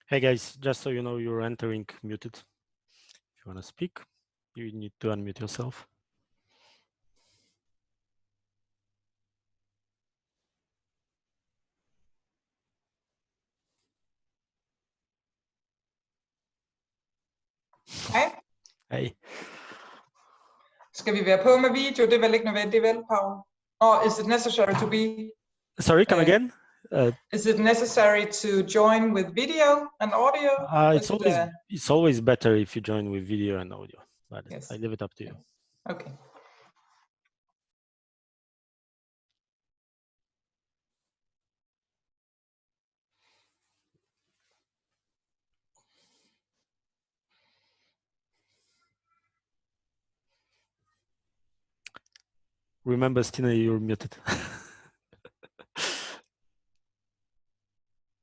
Hey guys, just so you know, you're entering muted. If you want to speak, you need to unmute yourself. Hej. Hey. Skal vi være på med video? Det er vel ikke nødvendigt, vel, Pawel? Or is it necessary to be? Sorry, come again. Is it necessary to join with video and audio? It's always better if you join with video and audio, but yes. I leave it up to you. Okay. Remember, Stine, you're muted.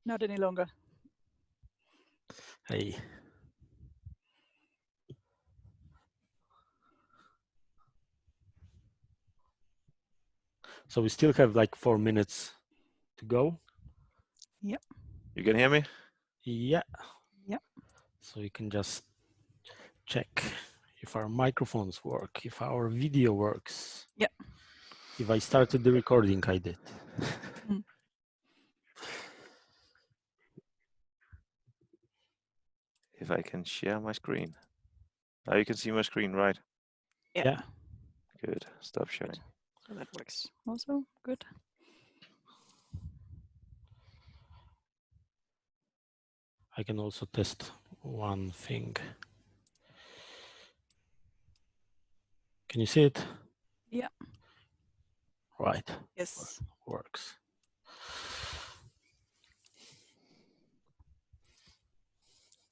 Not any longer. Hey. So we still have like 4 minutes to go. Yep. You can hear me? Yeah. Yep. So you can just check if our microphones work, if our video works. Yep. If I started the recording, I did. If I can share my screen. Now you can see my screen, right? Yeah. Good. Stop sharing. So that works also good. I can also test one thing. Can you see it? Yeah. Right. Yes. Works.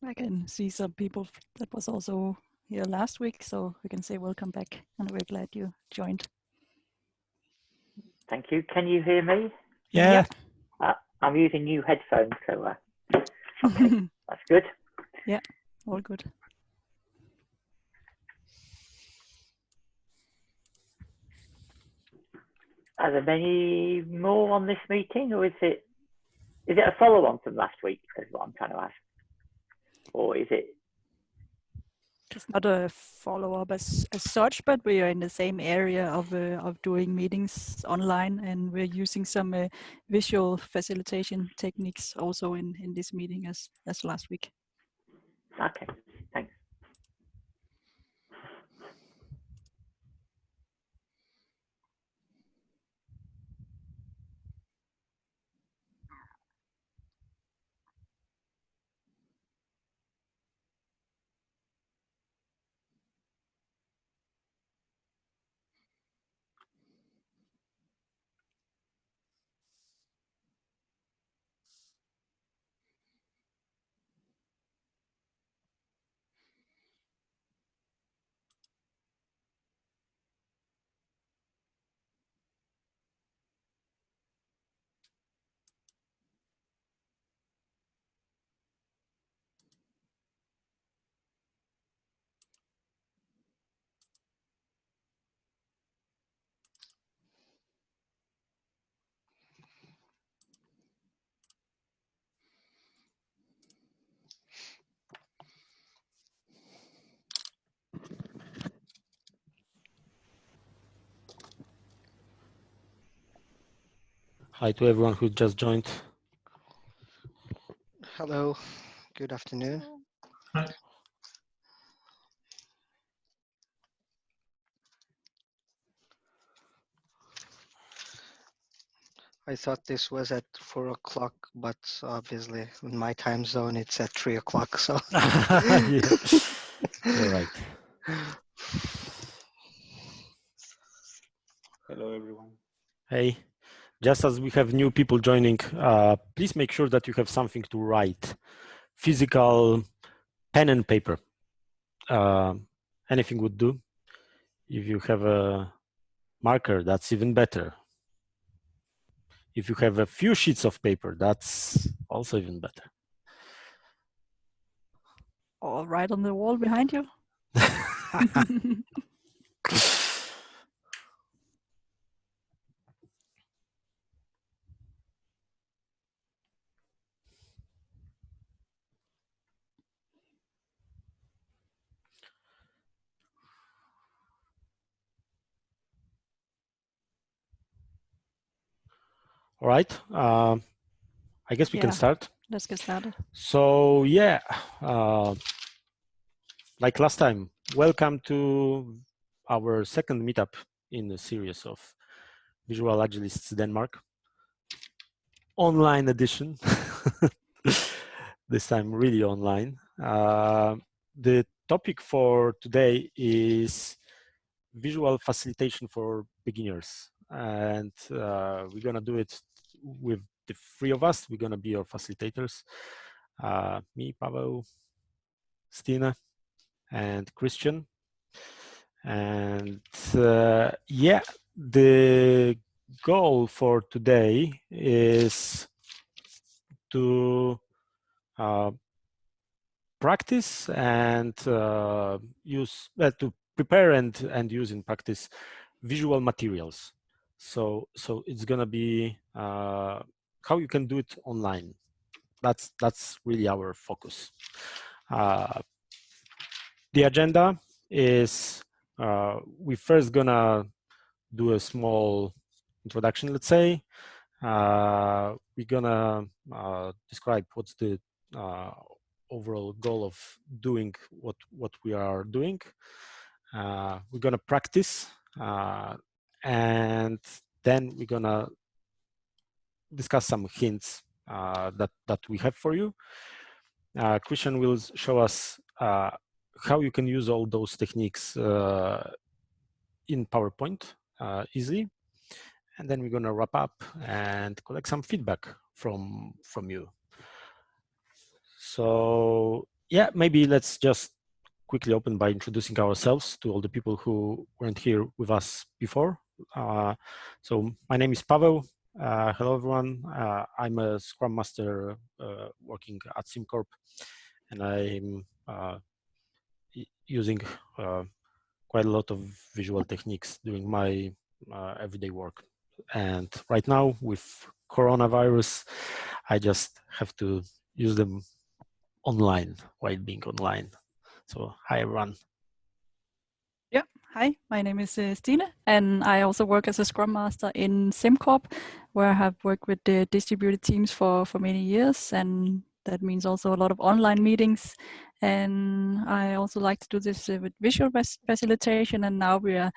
I can see some people that was also here last week, so we can say welcome back, and we're glad you joined. Thank you. Can you hear me? Yeah. I'm using new headphones, so okay, that's good. Yeah, all good. Are there many more on this meeting, or is it a follow-on from last week? Is what I'm trying to ask, or is it? It's not a follow-up as such, but we are in the same area of doing meetings online, and we're using some visual facilitation techniques also in this meeting as last week. Okay, thanks. Hi to everyone who just joined. Hello, good afternoon. Hi. I thought this was at 4 o'clock, but obviously in my time zone it's at 3 o'clock. So Yeah. You're right. Hello, everyone. Hey, just as we have new people joining, please make sure that you have something to write. Physical pen and paper. Anything would do. If you have a marker, that's even better. If you have a few sheets of paper, that's also even better. Or right on the wall behind you. All right. I guess we can Yeah. start. Let's get started. So yeah, like last time, welcome to our second meetup in the series of Visual Agilists Denmark. Online edition. This time really online. The topic for today is visual facilitation for beginners. And we're gonna do it with the three of us. We're gonna be your facilitators. Me, Pawel, Stine, and Christian. And yeah, the goal for today is to practice and use to prepare and use in practice visual materials. So it's gonna be how you can do it online. That's really our focus. The agenda is we first gonna do a small introduction, let's say. We're gonna describe what's the overall goal of doing what we are doing. We're gonna practice, and then we're gonna discuss some hints that we have for you. Christian will show us how you can use all those techniques in PowerPoint easily. And then we're going to wrap up and collect some feedback from you. So yeah, maybe let's just quickly open by introducing ourselves to all the people who weren't here with us before. So my name is Pawel. Hello everyone. I'm a Scrum Master working at SimCorp, and I'm using quite a lot of visual techniques doing my everyday work. And right now with coronavirus, I just have to use them online while being online. So hi everyone. Yeah. Hi, my name is Stine, and I also work as a Scrum Master in SimCorp, where I have worked with the distributed teams for many years, and that means also a lot of online meetings. And I also like to do this with visual facilitation, and now we are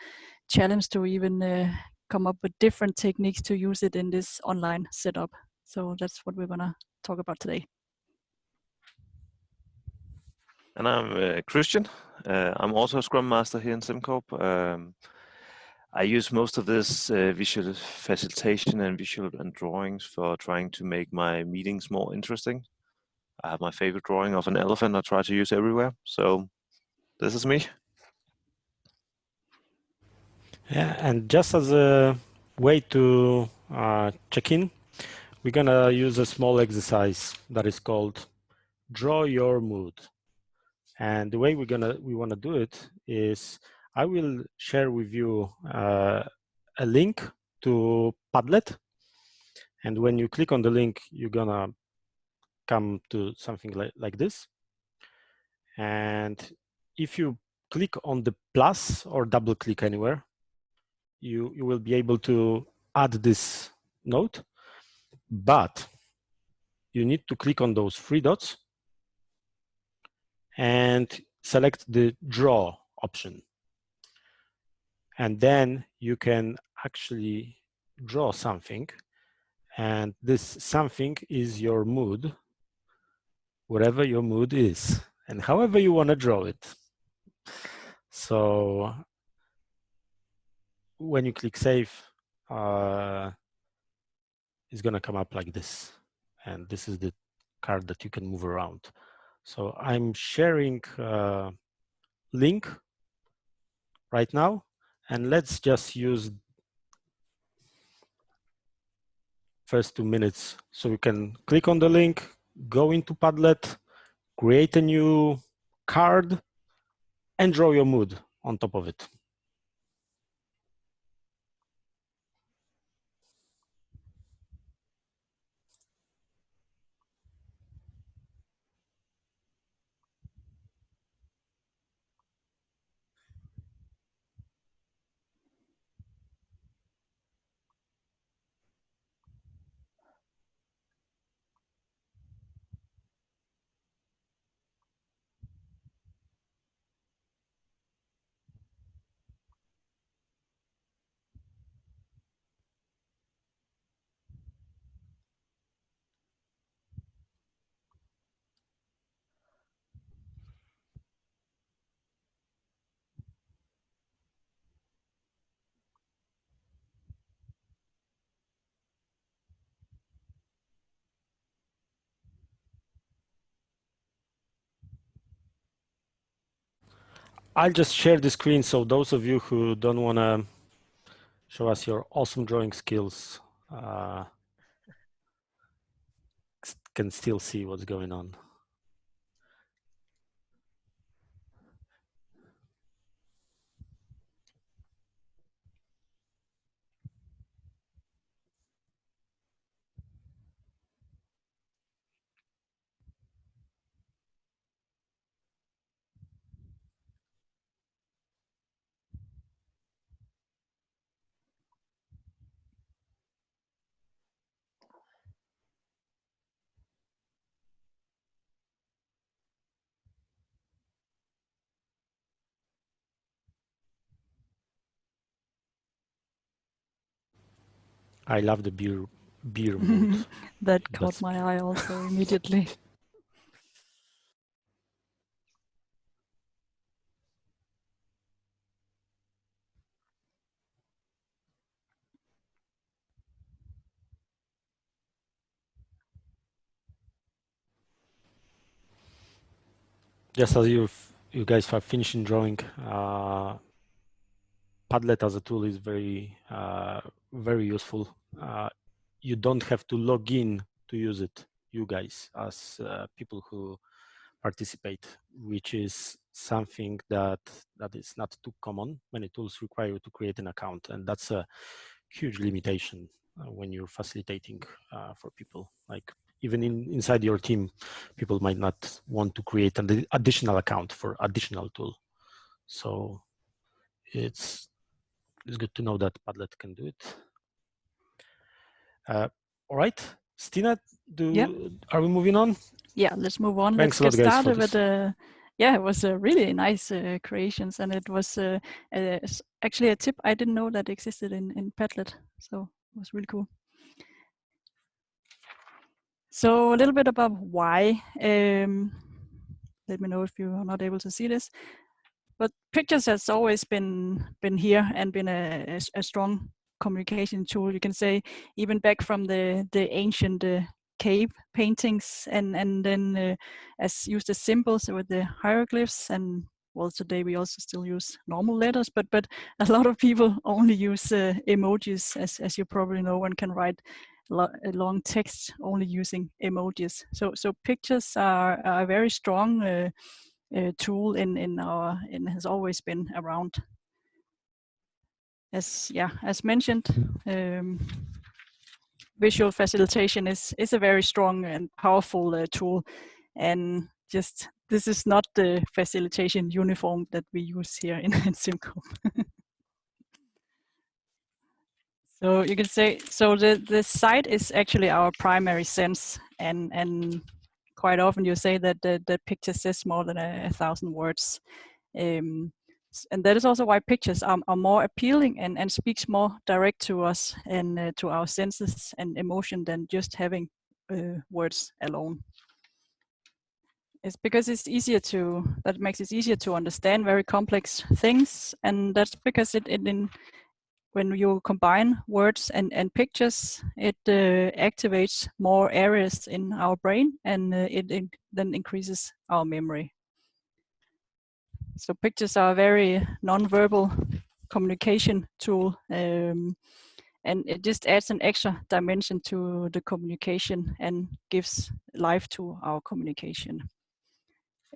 challenged to even come up with different techniques to use it in this online setup. So that's what we're gonna talk about today. And I'm Christian. I'm also a Scrum Master here in SimCorp. I use most of this visual facilitation and visual and drawings for trying to make my meetings more interesting. I have my favorite drawing of an elephant I try to use everywhere. So this is me. Yeah, and just as a way to check in, we're gonna use a small exercise that is called Draw Your Mood. And the way we want to do it is I will share with you a link to Padlet. And when you click on the link, you're gonna come to something like this. And if you click on the plus or double click anywhere, you will be able to add this note, but you need to click on those three dots and select the draw option. And then you can actually draw something. And this something is your mood, whatever your mood is, and however you want to draw it. So when you click save, it's going to come up like this. And this is the card that you can move around. So I'm sharing a link right now, and let's just use first 2 minutes. So you can click on the link, go into Padlet, create a new card, and draw your mood on top of it. I'll just share the screen so those of you who don't want to show us your awesome drawing skills can still see what's going on. I love the beer mood. That caught That's- my eye also immediately. Just as you guys are finishing drawing, Padlet as a tool is very useful. You don't have to log in to use it, you guys, as people who participate, which is something that is not too common. Many tools require you to create an account, and that's a huge limitation when you're facilitating for people. Like even inside your team, people might not want to create an additional account for additional tool. So it's good to know that Padlet can do it. All right, Stine, are we moving on? Yeah, let's move on. Thanks Let's a get lot, guys, for started with yeah, it was really nice creations, and it was actually a tip I didn't know that existed in Padlet, so it was really cool. So a little bit about why. Let me know if you are not able to see this. But pictures has always been here and been a strong communication tool. You can say even back from the ancient cave paintings, and then as used as symbols with the hieroglyphs, and well, today we also still use normal letters, but a lot of people only use emojis, as you probably know, and can write a long text only using emojis. So pictures are a very strong tool in our, and has always been around. As mentioned, visual facilitation is a very strong and powerful tool, and just this is not the facilitation uniform that we use here in SimCorp. So you can say, so the site is actually our primary sense, and quite often you say that the picture says more than 1,000 words. And that is also why pictures are more appealing and speaks more direct to us and to our senses and emotion than just having words alone. It's because it's easier that makes it easier to understand very complex things, and that's because when you combine words and pictures, it activates more areas in our brain, and it then increases our memory. So pictures are a very non-verbal communication tool, and it just adds an extra dimension to the communication and gives life to our communication.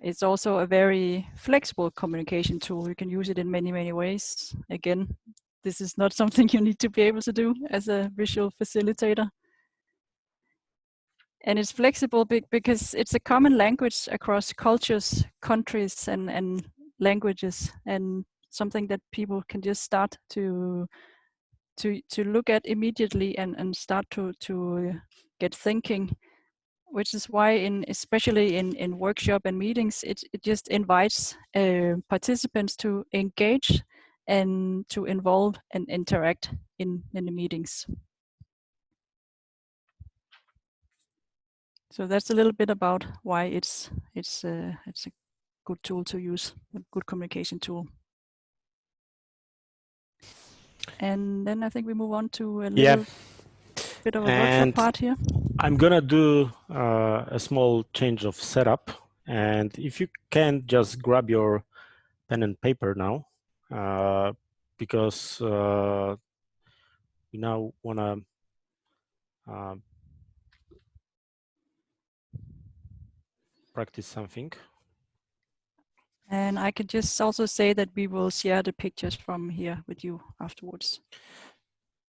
It's also a very flexible communication tool. You can use it in many, many ways. Again, this is not something you need to be able to do as a visual facilitator. And it's flexible because it's a common language across cultures, countries, and languages, and something that people can just start to look at immediately and start to get thinking, which is why especially in workshop and meetings, it just invites participants to engage and to involve and interact in the meetings. So that's a little bit about why it's a good tool to use, a good communication tool. And then I think we move on to a little bit of a workshop part here. I'm gonna do a small change of setup, and if you can just grab your pen and paper now, because we now want to practice something. And I could just also say that we will share the pictures from here with you afterwards.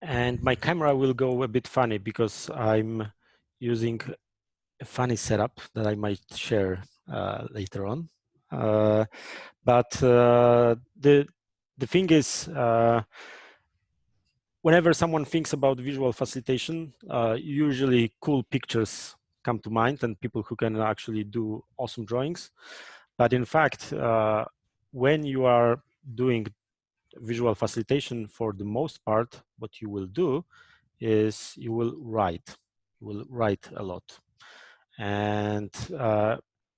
And my camera will go a bit funny because I'm using a funny setup that I might share later on. But the thing is, whenever someone thinks about visual facilitation, usually cool pictures come to mind and people who can actually do awesome drawings. But in fact, when you are doing visual facilitation, for the most part, what you will do is you will write. You will write a lot. And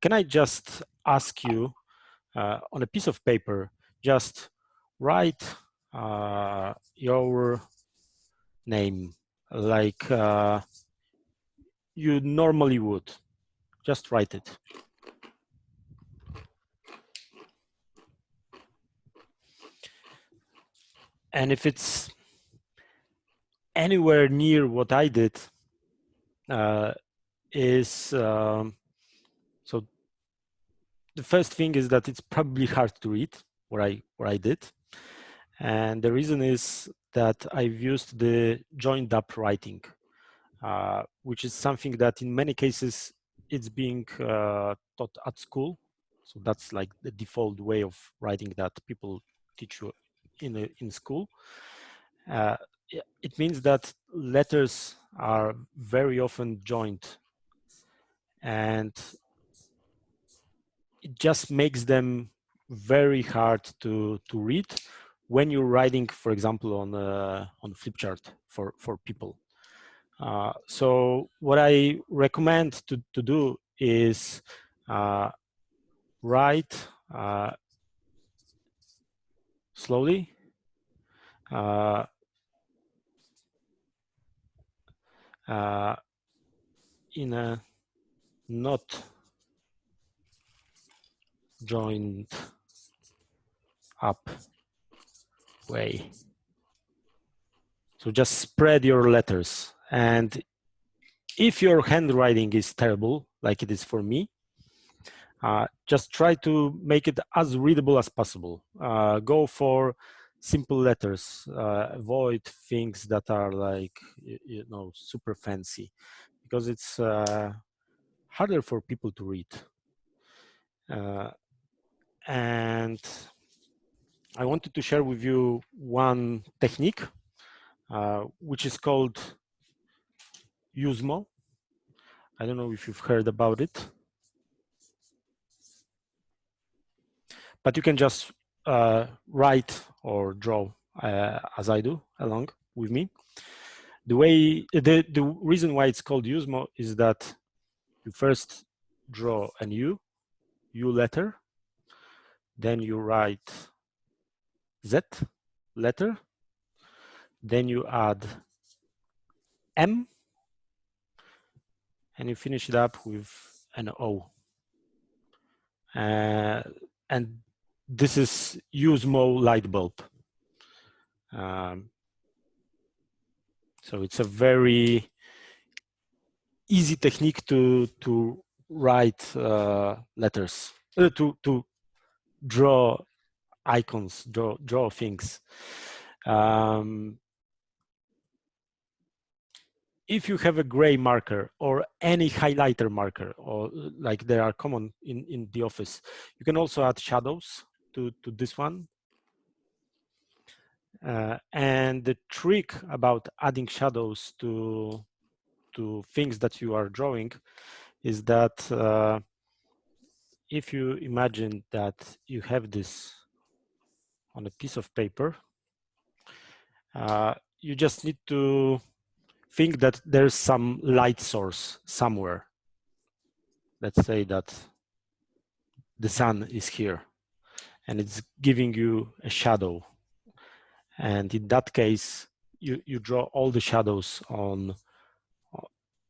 can I just ask you, on a piece of paper, just write your name like you normally would. Just write it. And if it's anywhere near what I did, so the first thing is that it's probably hard to read what I did. And the reason is that I've used the joined up writing, which is something that in many cases it's being taught at school. So that's like the default way of writing that people teach you in school. It means that letters are very often joined, and it just makes them very hard to read when you're writing, for example, on flip chart for people. So what I recommend to do is write slowly, in a not joined up way. So just spread your letters. And if your handwriting is terrible, like it is for me, just try to make it as readable as possible. Go for simple letters. Avoid things that are like, you know, super fancy, because it's harder for people to read. And I wanted to share with you one technique, which is called USMO. I don't know if you've heard about it, but you can just write or draw as I do along with me. The reason why it's called USMO is that you first draw an U letter, then you write Z letter, then you add M, and you finish it up with an O. And this is USMO light bulb. So it's a very easy technique to write letters, to draw icons, draw things. If you have a gray marker or any highlighter marker, or like they are common in the office, you can also add shadows to this one. And the trick about adding shadows to things that you are drawing is that if you imagine that you have this on a piece of paper, you just need to think that there's some light source somewhere. Let's say that the sun is here and it's giving you a shadow. And in that case, you draw all the shadows on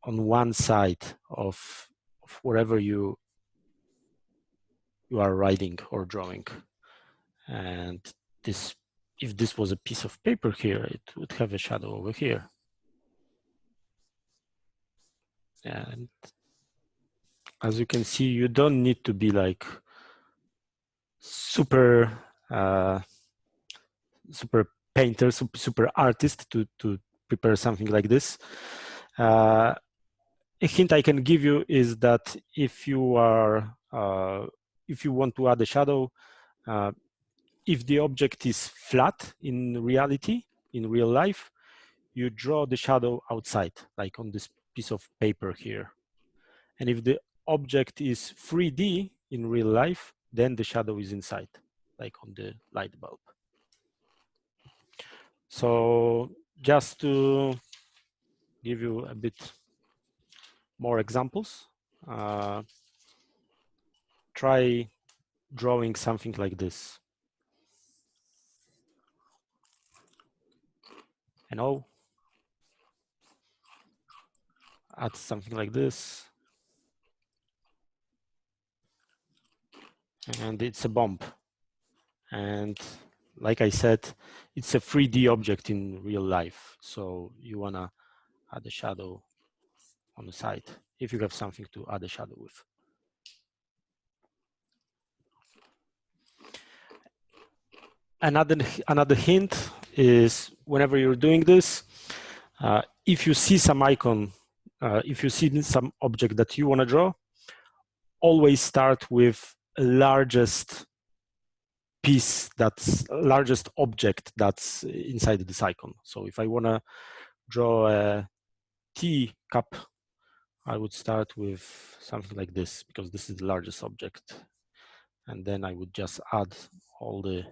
one side of wherever you are writing or drawing. And this, if this was a piece of paper here, it would have a shadow over here. And as you can see, you don't need to be like super super painter, super artist to prepare something like this. A hint I can give you is that if you are if you want to add a shadow, if the object is flat in reality, in real life, you draw the shadow outside, like on this piece of paper here. And if the object is 3D in real life, then the shadow is inside, like on the light bulb. So just to give you a bit more examples, try drawing something like this. And oh, add something like this. And it's a bomb. And like I said, it's a 3D object in real life. So you wanna add a shadow on the side if you have something to add a shadow with. Another hint is whenever you're doing this, if you see some icon, if you see some object that you want to draw, always start with largest piece, that's largest object that's inside this icon. So if I want to draw a tea cup, I would start with something like this because this is the largest object. And then I would just add all the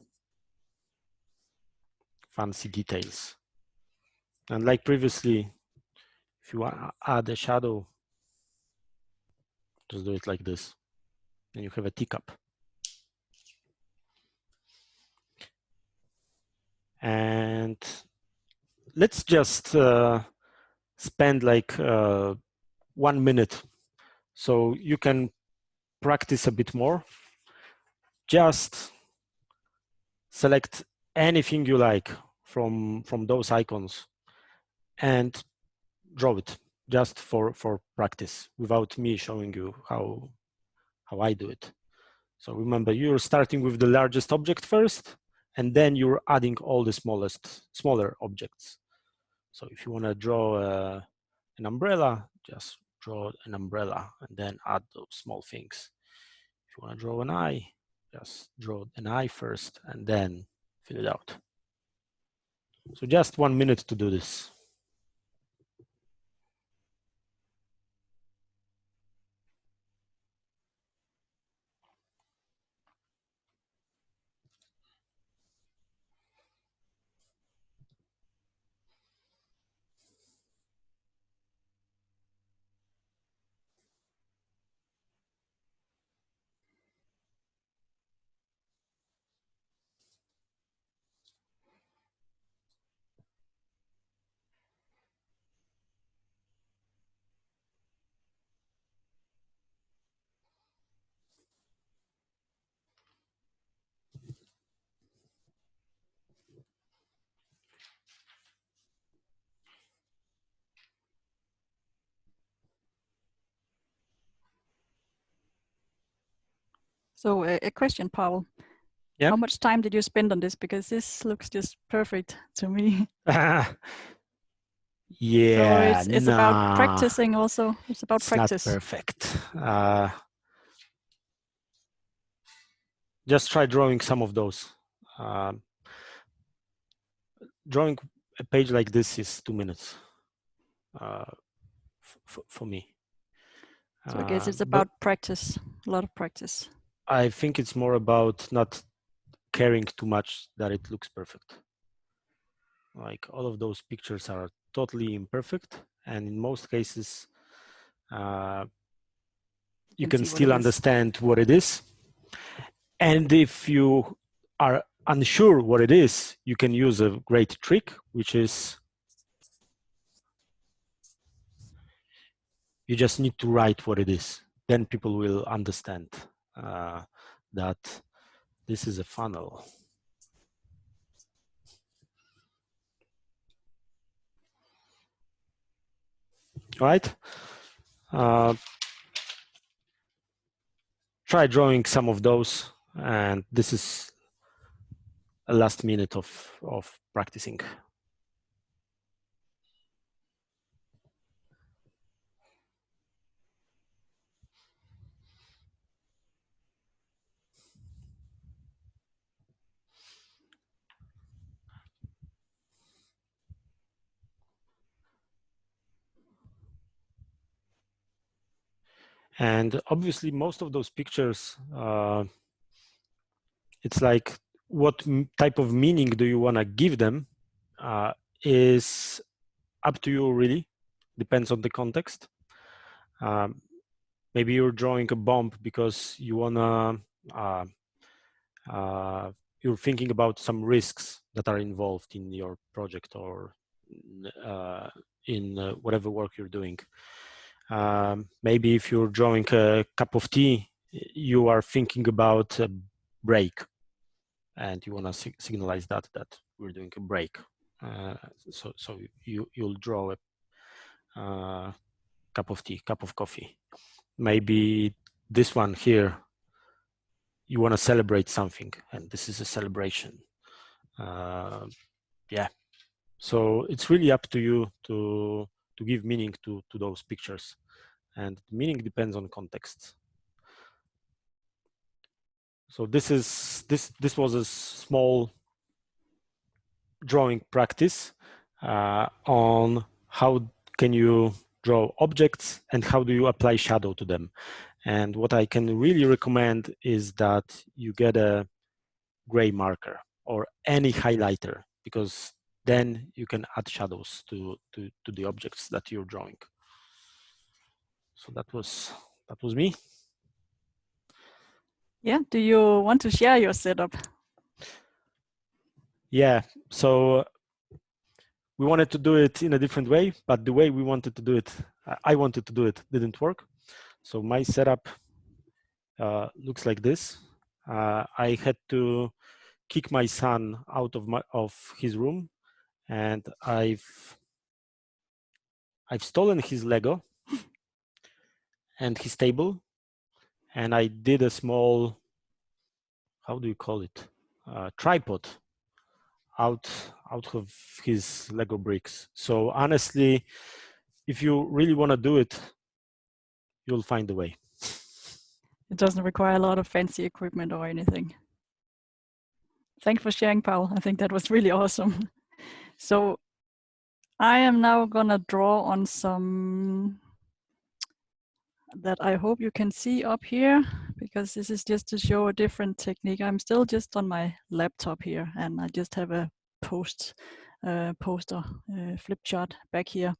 fancy details. And like previously, if you want to add a shadow, just do it like this. And you have a teacup. And let's just spend like 1 minute so you can practice a bit more. Just select anything you like from those icons and draw it just for practice without me showing you how I do it. So remember, you're starting with the largest object first, and then you're adding all the smaller objects. So if you want to draw an umbrella, just draw an umbrella and then add those small things. If you want to draw an eye, just draw an eye first and then fill it out. So just 1 minute to do this. So a question, Pawel. Yeah. How much time did you spend on this? Because this looks just perfect to me. Yeah, so it's about practicing also. It's about practice. Not perfect. Just try drawing some of those. Drawing a page like this is 2 minutes for me. So I guess it's about practice, a lot of practice. I think it's more about not caring too much that it looks perfect. Like all of those pictures are totally imperfect, and in most cases, you can still understand what it is. And if you are unsure what it is, you can use a great trick, which is you just need to write what it is. Then people will understand that this is a funnel. right? Try drawing some of those, and this is a last minute of practicing. And obviously, most of those pictures, it's like what type of meaning do you want to give them is up to you, really. Depends on the context. Maybe you're drawing a bomb because you want to, you're thinking about some risks that are involved in your project or in whatever work you're doing. Maybe if you're drawing a cup of tea, you are thinking about a break, and you want to signalize that we're doing a break. So you'll draw a cup of tea, cup of coffee. Maybe this one here, you want to celebrate something, and this is a celebration. Yeah. So it's really up to you to give meaning to those pictures, and meaning depends on context. So this was a small drawing practice on how can you draw objects and how do you apply shadow to them. And what I can really recommend is that you get a gray marker or any highlighter, because then you can add shadows to the objects that you're drawing. So that was me. Yeah, do you want to share your setup? Yeah, so we wanted to do it in a different way, but the way we wanted to do it, I wanted to do it, didn't work. So my setup looks like this. I had to kick my son out of his room, and I've stolen his Lego and his table, and I did a small, how do you call it, tripod out of his Lego bricks. So honestly, if you really want to do it, you'll find a way. It doesn't require a lot of fancy equipment or anything. Thanks for sharing, Pawel. I think that was really awesome. So I am now gonna draw on some that I hope you can see up here, because this is just to show a different technique. I'm still just on my laptop here, and I just have a poster flip chart back here.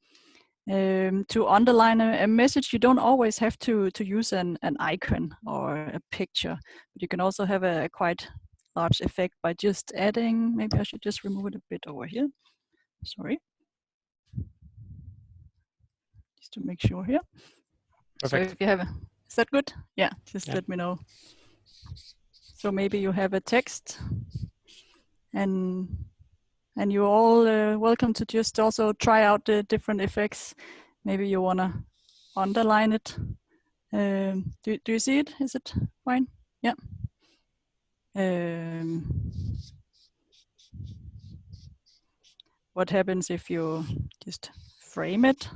To underline a message, you don't always have to use an icon or a picture, but you can also have a quite large effect by just adding, maybe I should just remove it a bit over here. Sorry. Just to make sure here. Perfect. So if you have is that good? Yeah, just Yeah. let me know. So maybe you have a text, and you're all welcome to just also try out the different effects. Maybe you want to underline it. Do you see it? Is it fine? Yeah. What happens if you just frame it?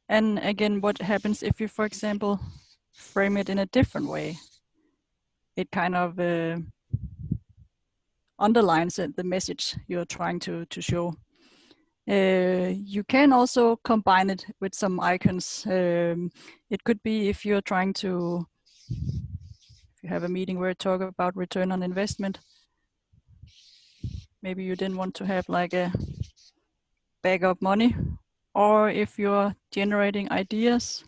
And again, what happens if you, for example, frame it in a different way? It kind of underlines the message you're trying to show. You can also combine it with some icons. It could be if you're trying to, if you have a meeting where you talk about return on investment, maybe you didn't want to have like a backup money, or if you're generating ideas.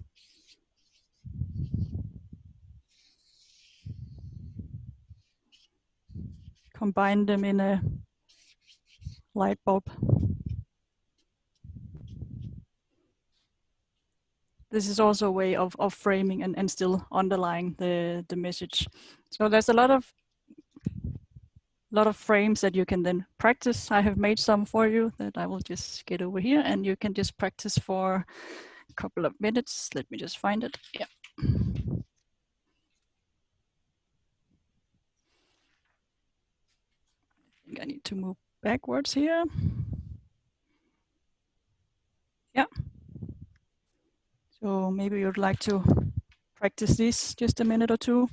Combine them in a light bulb. This is also a way of framing and still underlying the message. So there's a lot of lot of frames that you can then practice. I have made some for you that I will just get over here, and you can just practice for a couple of minutes. Let me just find it. Yeah. I think I need to move backwards here. Yeah. So maybe you'd like to practice this just a minute or two.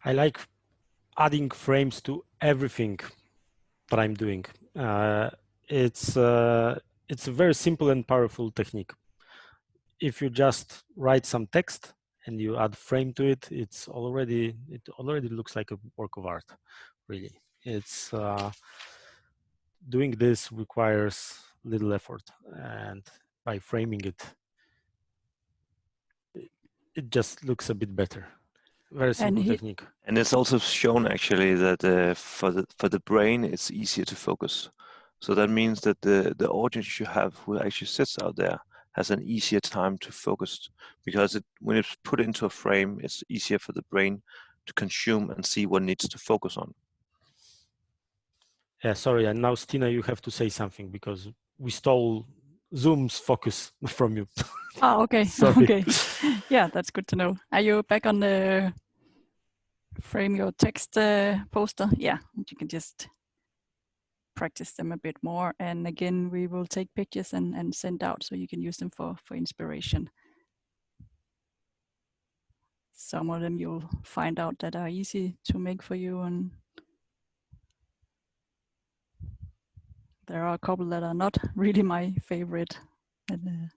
I like adding frames to everything that I'm doing. It's a very simple and powerful technique. If you just write some text and you add frame to it, it already looks like a work of art. Really, it's doing this requires little effort, and by framing it, it just looks a bit better. Very simple technique. And it's also shown actually that for the brain, it's easier to focus. So that means that the audience you have who actually sits out there has an easier time to focus, because when it's put into a frame, it's easier for the brain to consume and see what it needs to focus on. Yeah, sorry. And now, Stine, you have to say something because we stole Zoom's focus from you. Oh, okay. Sorry. Okay. Yeah, that's good to know. Are you back on the frame your text poster? Yeah, you can just practice them a bit more. And again, we will take pictures and send out so you can use them for inspiration. Some of them you'll find out that are easy to make for you, and there are a couple that are not really my favorite. And,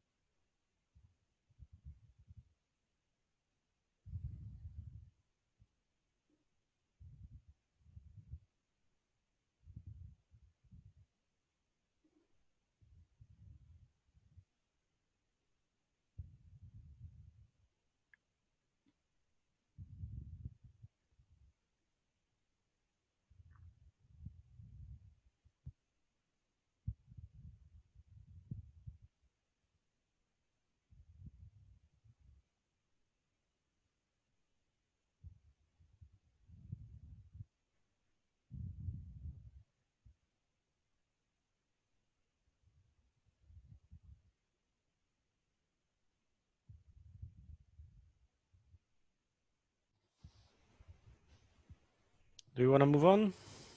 Do you want to move on?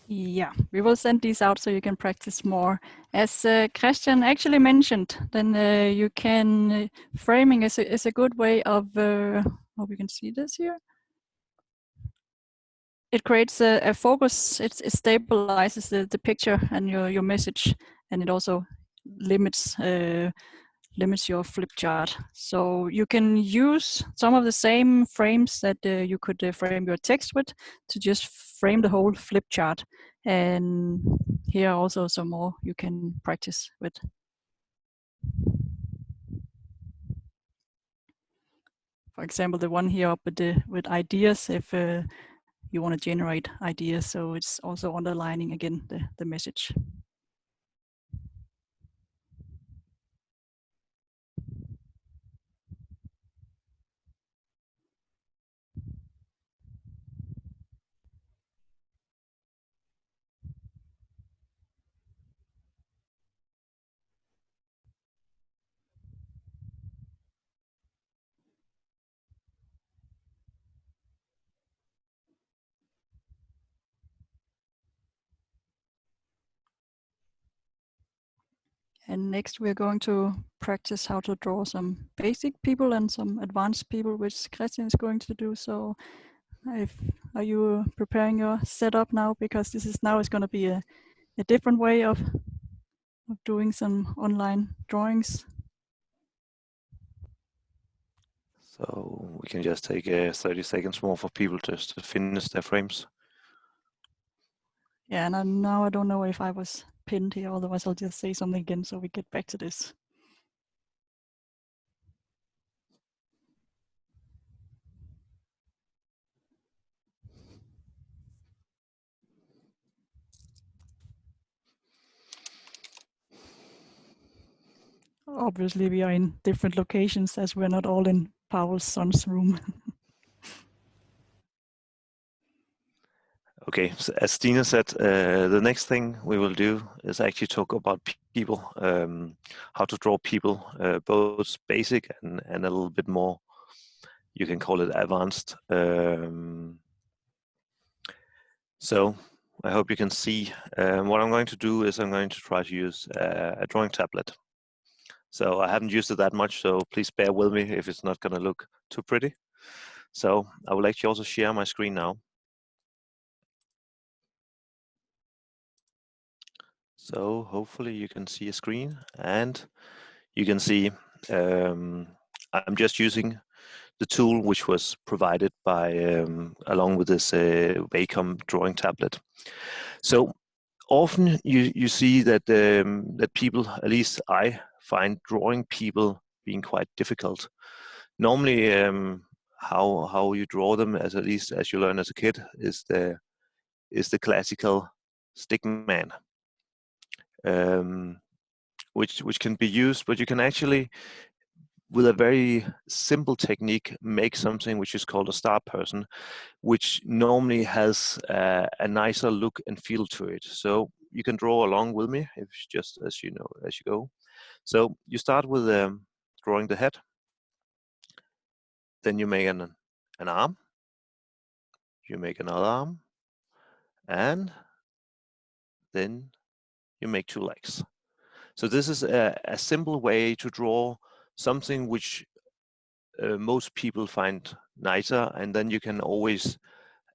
yeah, we will send these out so you can practice more. As Christian actually mentioned, then you can, framing is a good way of, hope you can see this here. It creates a focus, it stabilizes the picture and your message, and it also limits your flip chart. So you can use some of the same frames that you could frame your text with to just frame the whole flip chart. And here are also some more you can practice with. For example, the one here up with ideas, if you want to generate ideas, so it's also underlining again the message. And next we're going to practice how to draw some basic people and some advanced people, which Christian is going to do. So are you preparing your setup now? Because this is going to be a different way of doing some online drawings. So we can just take 30 seconds more for people just to finish their frames. Yeah, and now I don't know if I was pinned here, otherwise I'll just say something again so we get back to this. Obviously we are in different locations as we're not all in Pawel's son's room. Okay, so as Stine said, the next thing we will do is actually talk about people, how to draw people, both basic and a little bit more, you can call it advanced. So I hope you can see. What I'm going to do is I'm going to try to use a drawing tablet. So I haven't used it that much, so please bear with me if it's not going to look too pretty. So I will actually also share my screen now. So hopefully you can see a screen, and you can see I'm just using the tool which was provided by along with this Wacom drawing tablet. So often you see that that people, at least I find drawing people being quite difficult. Normally, how you draw them, as at least as you learn as a kid, is the classical stick man, which can be used, but you can actually, with a very simple technique, make something which is called a star person, which normally has a nicer look and feel to it. So you can draw along with me, if just as you know as you go. So you start with drawing the head, then you make an arm, you make another arm, and then you make two legs. So this is a simple way to draw something which most people find nicer, and then you can always,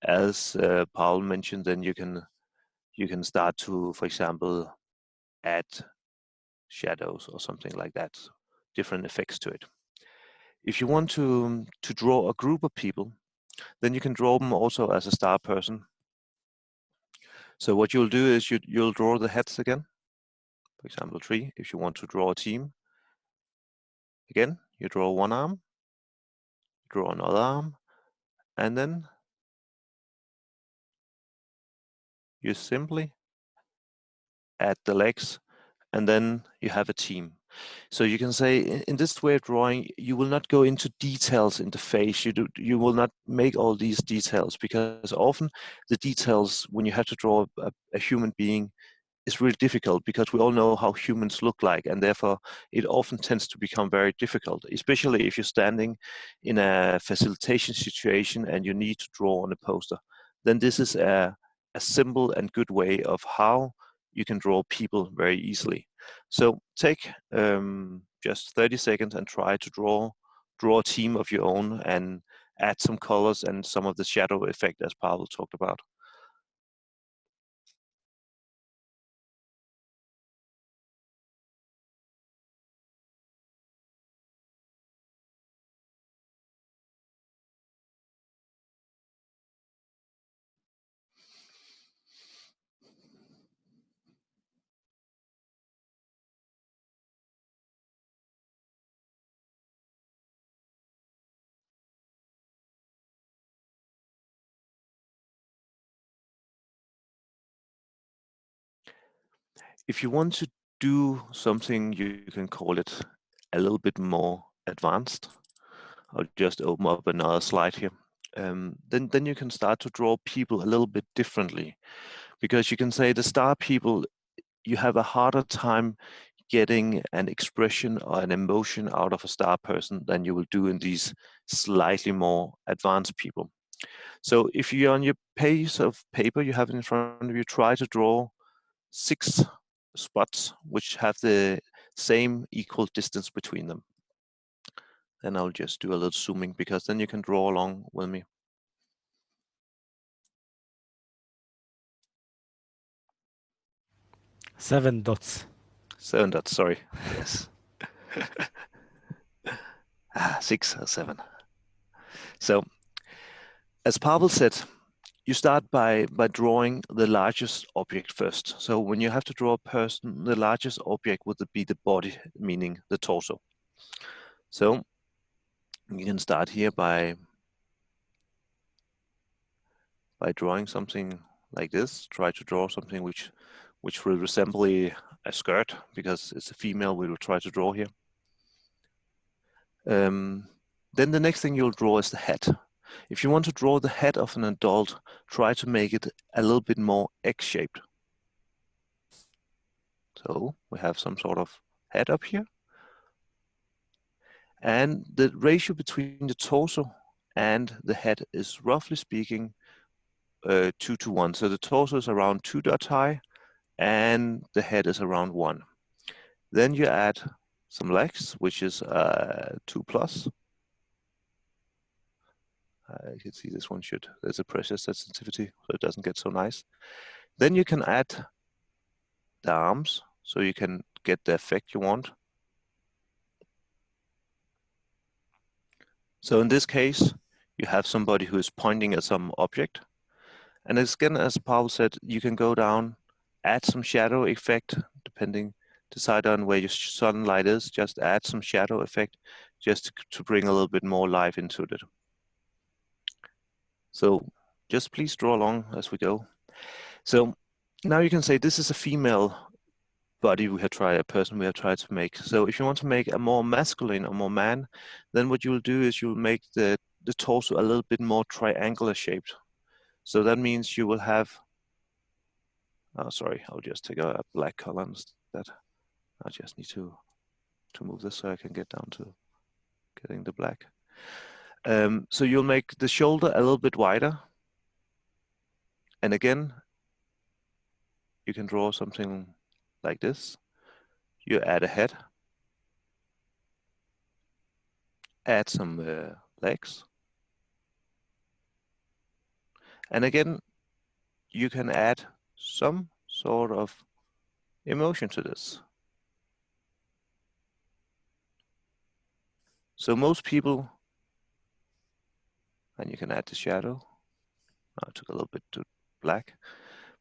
as Pawel mentioned, then you can start to, for example, add shadows or something like that, different effects to it. If you want to draw a group of people, then you can draw them also as a star person. So what you'll do is you'll draw the heads again, for example 3. If you want to draw a team, again you draw one arm, draw another arm, and then you simply add the legs, and then you have a team. So you can say in this way of drawing, you will not go into details in the face. You will not make all these details, because often the details when you have to draw a human being is really difficult, because we all know how humans look like, and therefore it often tends to become very difficult, especially if you're standing in a facilitation situation and you need to draw on a poster. Then this is a simple and good way of how you can draw people very easily. So take just 30 seconds and try to draw a team of your own, and add some colors and some of the shadow effect as Pawel talked about. If you want to do something, you can call it a little bit more advanced. I'll just open up another slide here. Then you can start to draw people a little bit differently, because you can say the star people, you have a harder time getting an expression or an emotion out of a star person than you will do in these slightly more advanced people. So if you're on your piece of paper you have in front of you, try to draw 6 spots which have the same equal distance between them. Then I'll just do a little zooming, because then you can draw along with me. Seven dots. 7 dots, sorry. Yes. 6 or 7. So, as Pawel said, you start by drawing the largest object first. So when you have to draw a person, the largest object would be the body, meaning the torso. So you can start here by drawing something like this. Try to draw something which will resemble a skirt, because it's a female we will try to draw here. Then the next thing you'll draw is the head. If you want to draw the head of an adult, try to make it a little bit more X-shaped. So we have some sort of head up here. And the ratio between the torso and the head is roughly speaking 2:1. So the torso is around 2 dots high and the head is around 1. Then you add some legs, which is 2+. You can see this one there's a pressure sensitivity, so it doesn't get so nice. Then you can add the arms, so you can get the effect you want. So in this case, you have somebody who is pointing at some object. And again, as Pawel said, you can go down, add some shadow effect, decide on where your sunlight is, just add some shadow effect, just to bring a little bit more life into it. So just please draw along as we go. So now you can say this is a female body a person we have tried to make. So if you want to make a more masculine or more man, then what you'll do is you'll make the torso a little bit more triangular shaped. So that means you will have, oh sorry, I'll just take a black color instead. I just need to move this so I can get down to getting the black. So you'll make the shoulder a little bit wider. And again, you can draw something like this. You add a head, add some legs. And again, you can add some sort of emotion to this. So most people, and you can add the shadow. I took a little bit to black.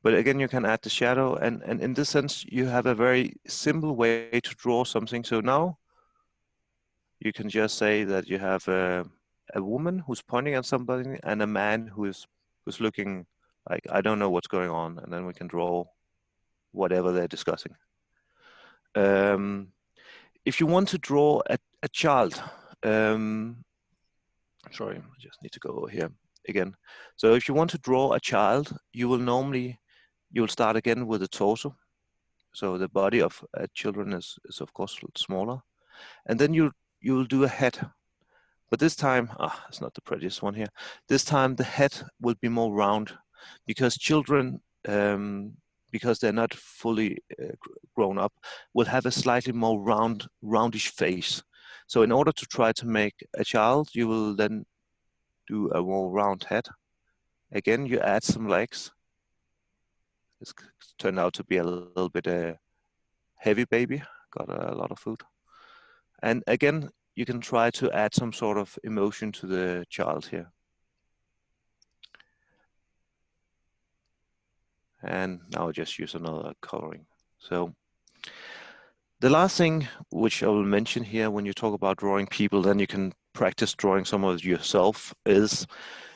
But again, you can add the shadow, and in this sense, you have a very simple way to draw something. So now you can just say that you have a woman who's pointing at somebody and a man who's looking like, I don't know what's going on, and then we can draw whatever they're discussing. If you want to draw a child, sorry, I just need to go over here again. So if you want to draw a child, you'll start again with the torso. So the body of children is of course smaller. And then you'll do a head. But this time, it's not the prettiest one here. This time the head will be more round because children, because they're not fully grown up, will have a slightly more roundish face. So in order to try to make a child, you will then do a more round head. Again, you add some legs. It's turned out to be a little bit heavy baby, got a lot of food. And again, you can try to add some sort of emotion to the child here. And now I'll just use another coloring. So the last thing which I will mention here when you talk about drawing people, then you can practice drawing some of yourself, is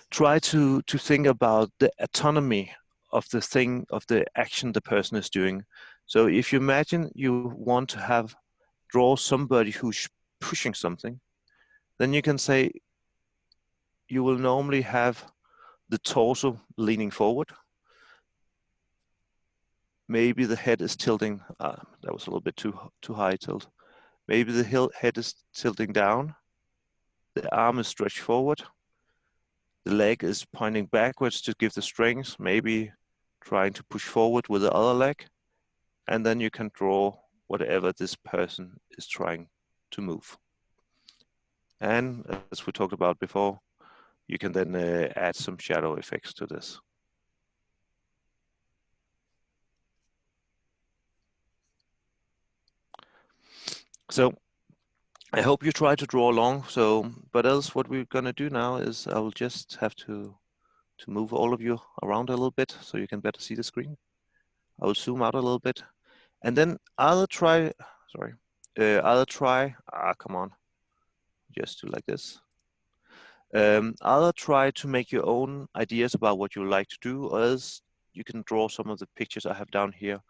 try to think about the autonomy of the action the person is doing. So if you imagine you want to draw somebody who's pushing something, then you can say you will normally have the torso leaning forward. Maybe the head is tilting, that was a little bit too high tilt. Maybe the head is tilting down, the arm is stretched forward, the leg is pointing backwards to give the strength, maybe trying to push forward with the other leg, and then you can draw whatever this person is trying to move. And as we talked about before, you can then add some shadow effects to this. So I hope you try to draw along. But else what we're gonna do now is I will just have to move all of you around a little bit so you can better see the screen. I will zoom out a little bit, and then either try, come on, just do like this. Either try to make your own ideas about what you like to do, or else you can draw some of the pictures I have down here.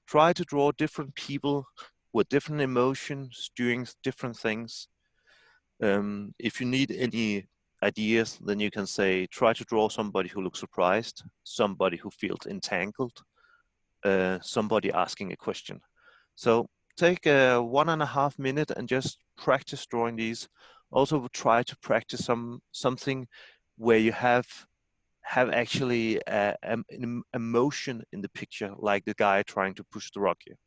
Try to draw different people with different emotions doing different things. If you need any ideas, then you can say, try to draw somebody who looks surprised, somebody who feels entangled, somebody asking a question. So take 1.5 minutes and just practice drawing these. Also try to practice something where you have actually an emotion in the picture, like the guy trying to push the rock here.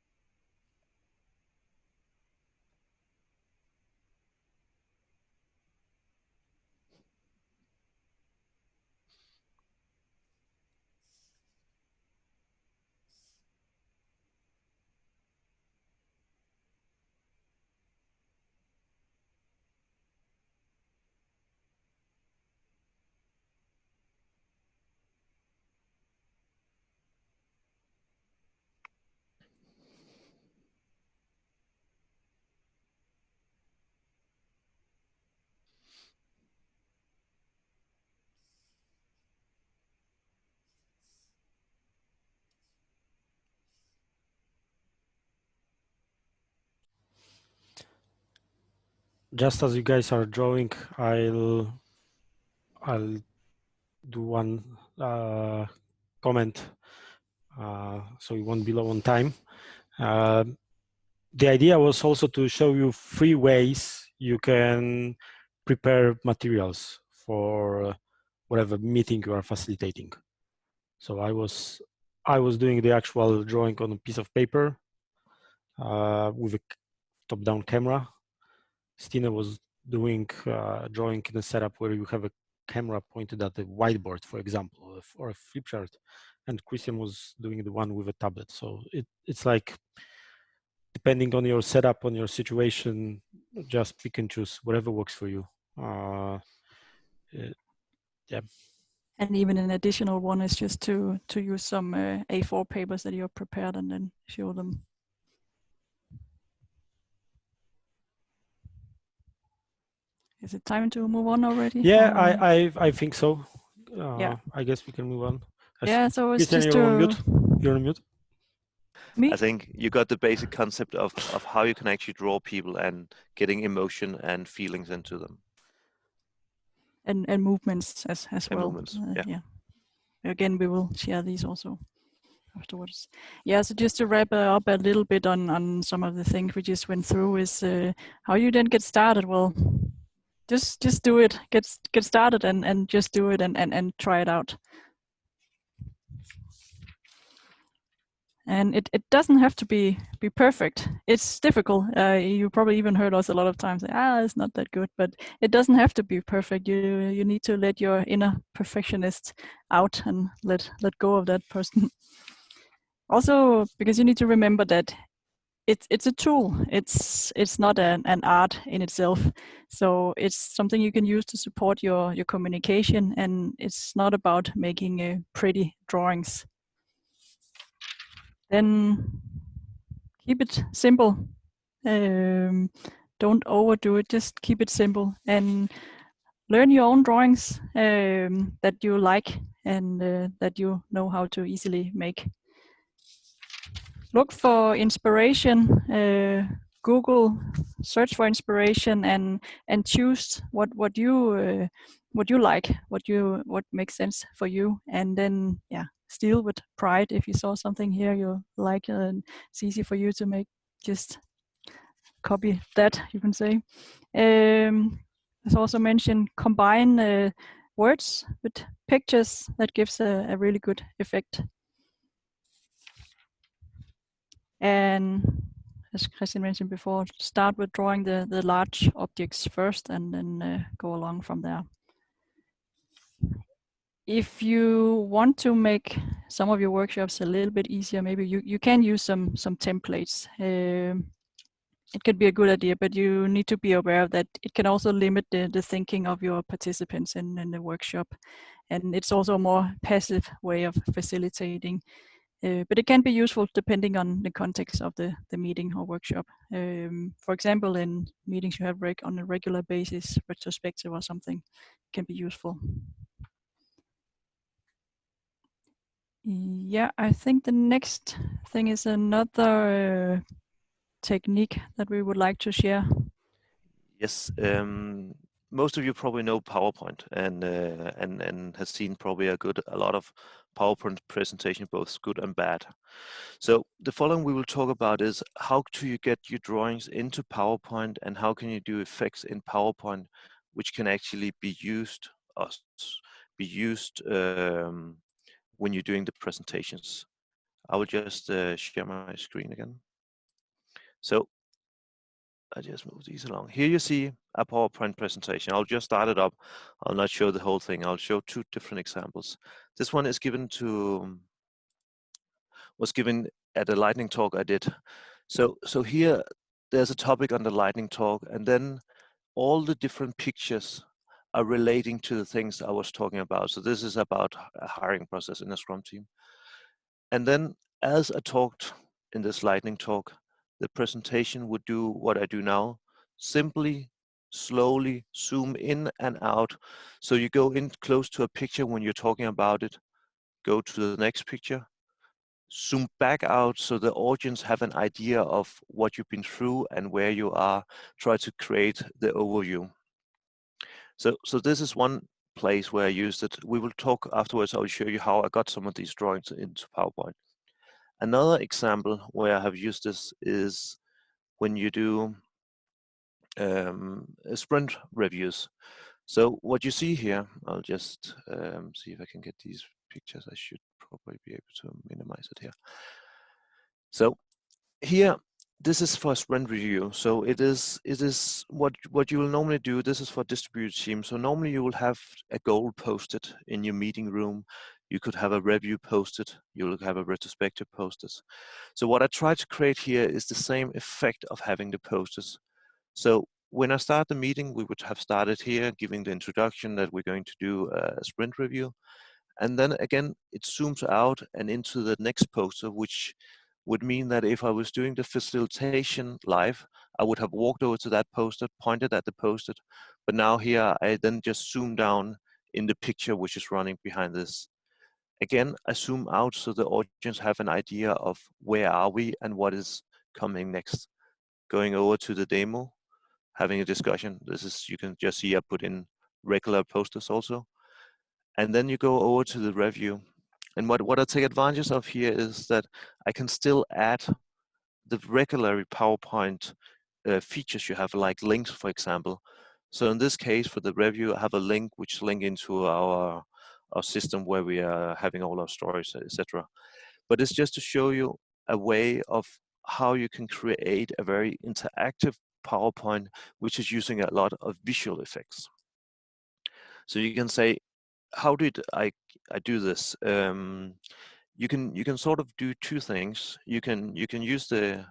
Just as you guys are drawing, I'll do one comment, so we won't be low on time. The idea was also to show you 3 ways you can prepare materials for whatever meeting you are facilitating. So I was doing the actual drawing on a piece of paper with a top-down camera. Stine was doing drawing in a setup where you have a camera pointed at the whiteboard, for example, or a flip chart, and Christian was doing the one with a tablet. So it's like, depending on your setup, on your situation, just pick and choose whatever works for you. Yeah. And even an additional one is just to use some A4 papers that you're prepared and then show them. Is it time to move on already? Yeah, or... I think so. Yeah. I guess we can move on. Yeah, so it's Christian, just you're on mute. You're on mute. Me? I think you got the basic concept of how you can actually draw people and getting emotion and feelings into them. And movements as And well. movements, yeah. Again, we will share these also afterwards. Yeah, so just to wrap up a little bit on some of the things we just went through is how you then get started. Well, just do it. Get started and just do it and try it out. And it doesn't have to be perfect. It's difficult. You probably even heard us a lot of times say, it's not that good, but it doesn't have to be perfect. You need to let your inner perfectionist out and let go of that person. Also, because you need to remember that it's a tool. It's not an art in itself. So it's something you can use to support your communication, and it's not about making pretty drawings. Then keep it simple. Don't overdo it. Just keep it simple and learn your own drawings that you like and that you know how to easily make. Look for inspiration. Google, search for inspiration, and choose what you like, what makes sense for you, and then steal with pride. If you saw something here you like and it's easy for you to make, just copy that, you can say. As also mentioned, combine words with pictures. That gives a really good effect. And as Christian mentioned before, start with drawing the large objects first and then go along from there. If you want to make some of your workshops a little bit easier, maybe you can use some templates. It could be a good idea, but you need to be aware that it can also limit the thinking of your participants in the workshop. And it's also a more passive way of facilitating. But it can be useful depending on the context of the meeting or workshop. For example, in meetings you have on a regular basis, retrospective or something, can be useful. Yeah, I think the next thing is another technique that we would like to share. Yes, most of you probably know PowerPoint and has seen probably a lot of PowerPoint presentation, both good and bad. So the following we will talk about is how do you get your drawings into PowerPoint and how can you do effects in PowerPoint which can actually be used when you're doing the presentations. I will just share my screen again. So I just move these along. Here you see a PowerPoint presentation. I'll just start it up. I'll not show the whole thing. I'll show two different examples. This one is was given at a lightning talk I did. So here there's a topic on the lightning talk, and then all the different pictures are relating to the things I was talking about. So this is about a hiring process in a Scrum team. And then as I talked in this lightning talk, the presentation would do what I do now, simply, slowly zoom in and out. So you go in close to a picture when you're talking about it, go to the next picture, zoom back out so the audience have an idea of what you've been through and where you are, try to create the overview. So this is one place where I used it. We will talk afterwards. I will show you how I got some of these drawings into PowerPoint. Another example where I have used this is when you do sprint reviews. So what you see here, I'll just see if I can get these pictures. I should probably be able to minimize it here. So here, this is for a sprint review. So it is what you will normally do. This is for distributed teams. So normally you will have a goal posted in your meeting room. You could have a review posted. You will have a retrospective posted. So what I try to create here is the same effect of having the posters. So when I start the meeting, we would have started here giving the introduction that we're going to do a sprint review. And then again, it zooms out and into the next poster, which would mean that if I was doing the facilitation live, I would have walked over to that poster, pointed at the poster, but now here I then just zoom down in the picture which is running behind this. Again, I zoom out so the audience have an idea of where are we and what is coming next. Going over to the demo, having a discussion. This is, you can just see I put in regular posters also. And then you go over to the review. And what I take advantage of here is that I can still add the regular PowerPoint features you have, like links, for example. So in this case, for the review, I have a link which link into our system where we are having all our stories, etc. But it's just to show you a way of how you can create a very interactive PowerPoint, which is using a lot of visual effects. So you can say, how did I do this? You can sort of do two things. You can use the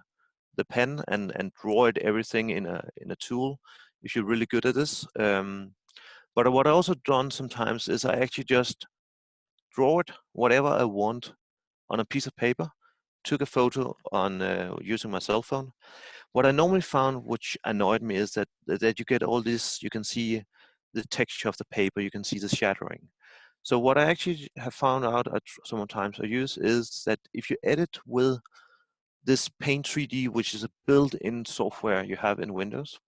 pen and draw it everything in a tool if you're really good at this. But what I also done sometimes is I actually just draw it whatever I want on a piece of paper, took a photo on using my cell phone. What I normally found, which annoyed me, is that you get all this, you can see the texture of the paper, you can see the shattering. So what I actually have found out at sometimes I use is that if you edit with this Paint 3D, which is a built-in software you have in Windows,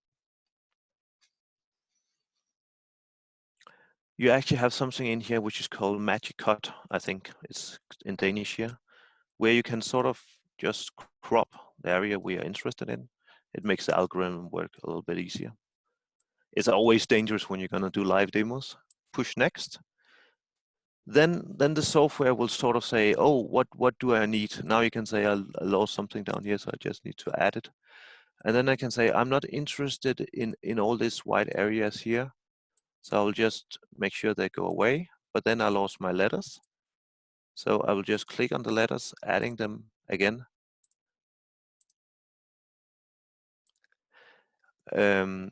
you actually have something in here which is called Magic Cut, I think it's in Danish here, where you can sort of just crop the area we are interested in. It makes the algorithm work a little bit easier. It's always dangerous when you're going to do live demos. Push next. Then the software will sort of say, oh, what do I need? Now you can say I lost something down here, so I just need to add it. And then I can say I'm not interested in all these white areas here. So I'll just make sure they go away, but then I lost my letters. So I will just click on the letters, adding them again.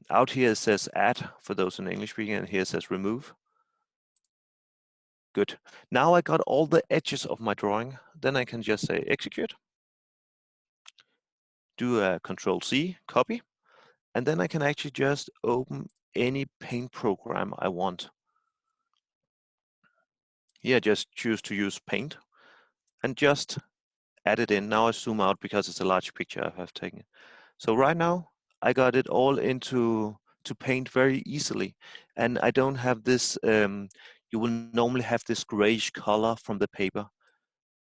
Out here it says add for those in English speaking, and here it says remove. Good. Now I got all the edges of my drawing. Then I can just say execute. Do a Control-C, copy. And then I can actually just open any paint program I want. Here, just choose to use paint and just add it in. Now I zoom out because it's a large picture I have taken. So right now I got it all into to paint very easily. And I don't have this, you will normally have this grayish color from the paper.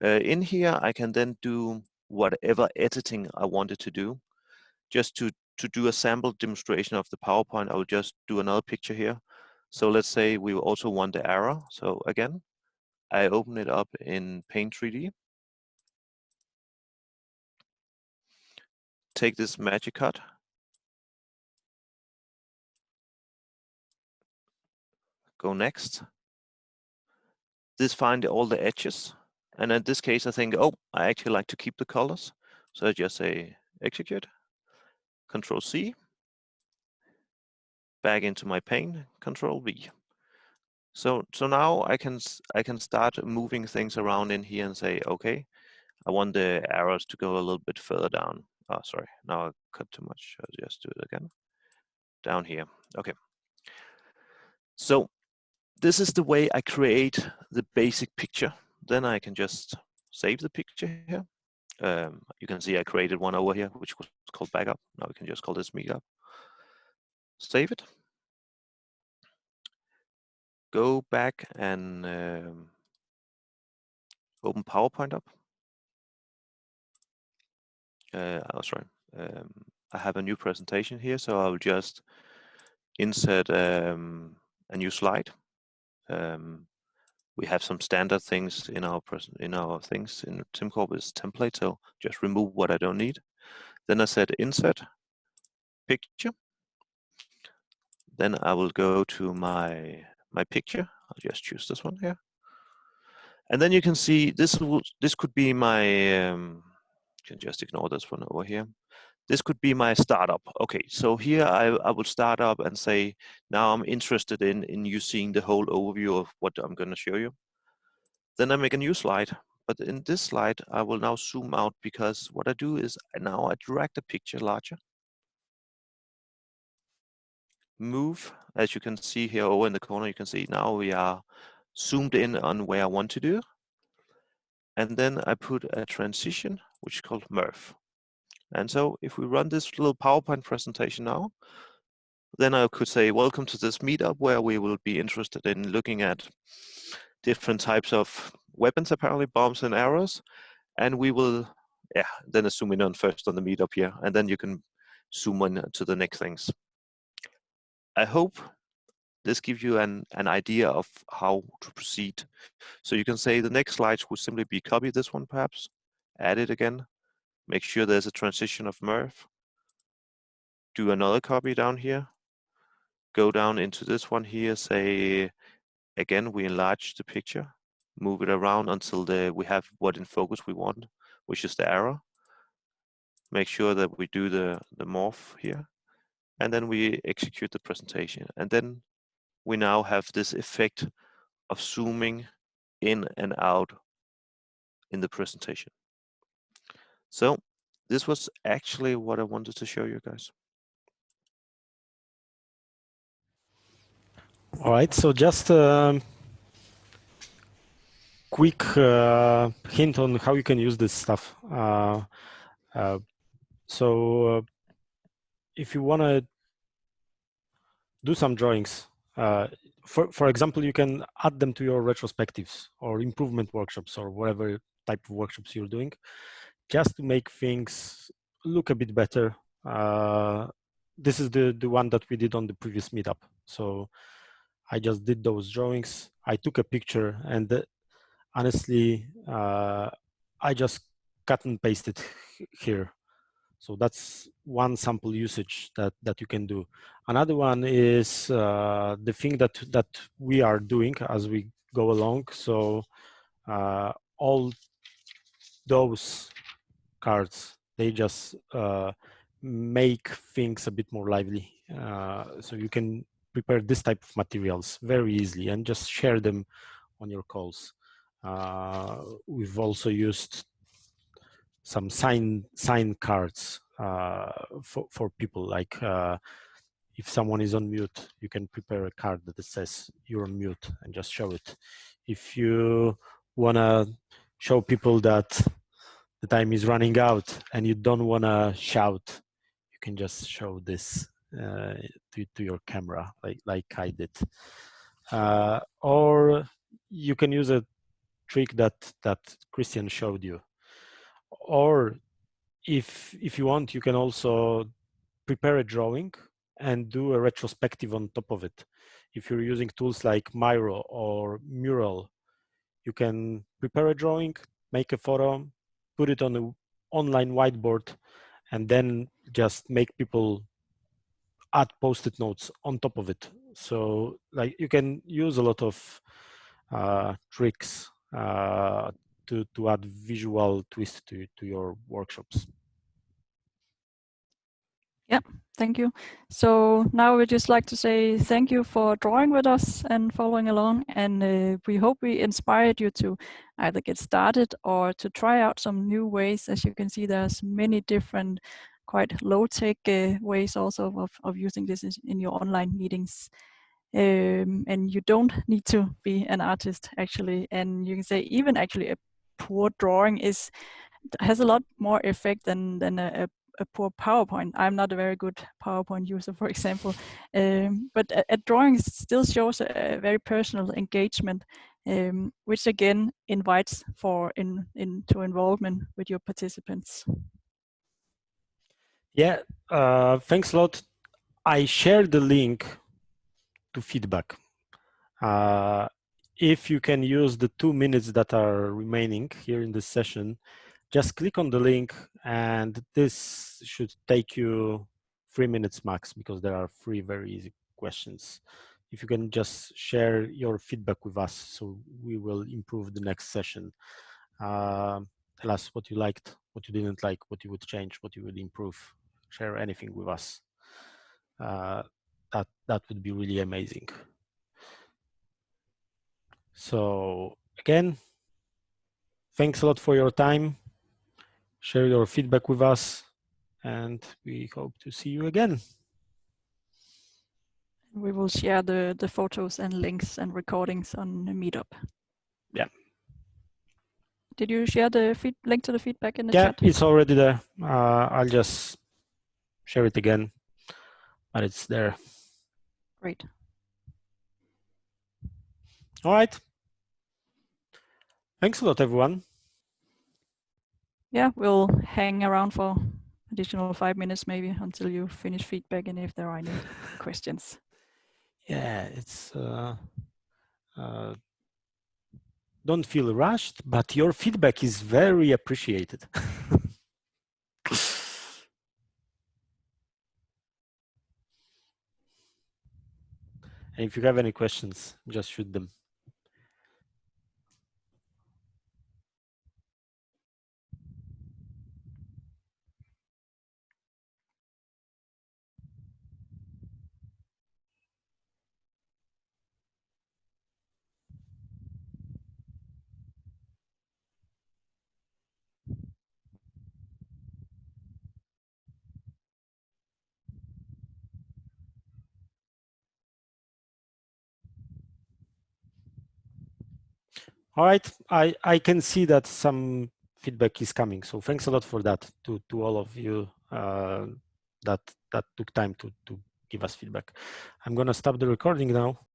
In here, I can then do whatever editing I wanted to do. Just to do a sample demonstration of the PowerPoint, I will just do another picture here. So let's say we also want the arrow. So again, I open it up in Paint 3D. Take this magic cut. Go next. This find all the edges. And in this case, I think, oh, I actually like to keep the colors. So I just say execute, Control C, back into my paint, Control V. So now I can start moving things around in here and say, okay, I want the arrows to go a little bit further down. Oh, sorry, now I cut too much. I'll just do it again. Down here, okay. So this is the way I create the basic picture. Then I can just save the picture here. You can see I created one over here, which was called backup. Now we can just call this meetup. Save it. Go back and open PowerPoint up. I have a new presentation here, so I'll just insert a new slide. We have some standard things in our things in SimCorp is template, so just remove what I don't need. Then I said insert picture. Then I will go to my picture. I'll just choose this one here. And then you can see this could be my, you can just ignore this one over here. This could be my startup. Okay, so here I will start up and say, now I'm interested in you seeing the whole overview of what I'm going to show you. Then I make a new slide. But in this slide, I will now zoom out because what I do is now I drag the picture larger. Move, as you can see here over in the corner, you can see now we are zoomed in on where I want to do. And then I put a transition, which is called Murph. And so if we run this little PowerPoint presentation now, then I could say, welcome to this meetup where we will be interested in looking at different types of weapons, apparently bombs and arrows. And we will, then I zoom in on first on the meetup here, and then you can zoom in to the next things. I hope this gives you an idea of how to proceed. So you can say the next slides would simply be copy this one perhaps, add it again, make sure there's a transition of Murph, do another copy down here, go down into this one here, say, again, we enlarge the picture, move it around until we have what in focus we want, which is the arrow. Make sure that we do the morph here, and then we execute the presentation. And then we now have this effect of zooming in and out in the presentation. So this was actually what I wanted to show you guys. All right, so just a quick hint on how you can use this stuff. If you want to do some drawings, for example, you can add them to your retrospectives or improvement workshops or whatever type of workshops you're doing, just to make things look a bit better. This is the one that we did on the previous meetup. So I just did those drawings. I took a picture, and honestly, I just cut and pasted here. So that's one sample usage that you can do. Another one is the thing that we are doing as we go along. So all those cards, they just make things a bit more lively. So you can prepare this type of materials very easily and just share them on your calls. We've also used some sign cards for people, like if someone is on mute, you can prepare a card that says you're on mute and just show it. If you want to show people that the time is running out and you don't want to shout, you can just show this to your camera, like I did. Or you can use a trick that Christian showed you. Or if you want, you can also prepare a drawing and do a retrospective on top of it. If you're using tools like Miro or Mural, you can prepare a drawing, make a photo, put it on an online whiteboard, and then just make people add post-it notes on top of it. So like you can use a lot of tricks to add visual twist to your workshops. Yeah, thank you. So now we'd just like to say thank you for drawing with us and following along. And we hope we inspired you to either get started or to try out some new ways. As you can see, there's many different quite low-tech ways also of using this in your online meetings. And you don't need to be an artist actually. And you can say even actually a poor drawing has a lot more effect than a poor PowerPoint. I'm not a very good PowerPoint user, for example, but a drawing still shows a very personal engagement, which again invites into involvement with your participants. Yeah, thanks a lot. I shared the link to feedback. If you can use the 2 minutes that are remaining here in this session, just click on the link, and this should take you 3 minutes max, because there are 3 very easy questions. If you can just share your feedback with us, so we will improve the next session. Tell us what you liked, what you didn't like, what you would change, what you would improve. Share anything with us. That would be really amazing. So again, thanks a lot for your time. Share your feedback with us, and we hope to see you again. We will share the photos and links and recordings on Meetup. Yeah. Did you share the link to the feedback in the Yeah, chat? it's already there. I'll just share it again, but it's there. Great. All right. Thanks a lot, everyone. Yeah, we'll hang around for additional 5 minutes maybe until you finish feedback and if there are any questions. Yeah, it's don't feel rushed, but your feedback is very appreciated. And if you have any questions, just shoot them. All right, I can see that some feedback is coming. So thanks a lot for that to all of you that took time to give us feedback. I'm gonna stop the recording now.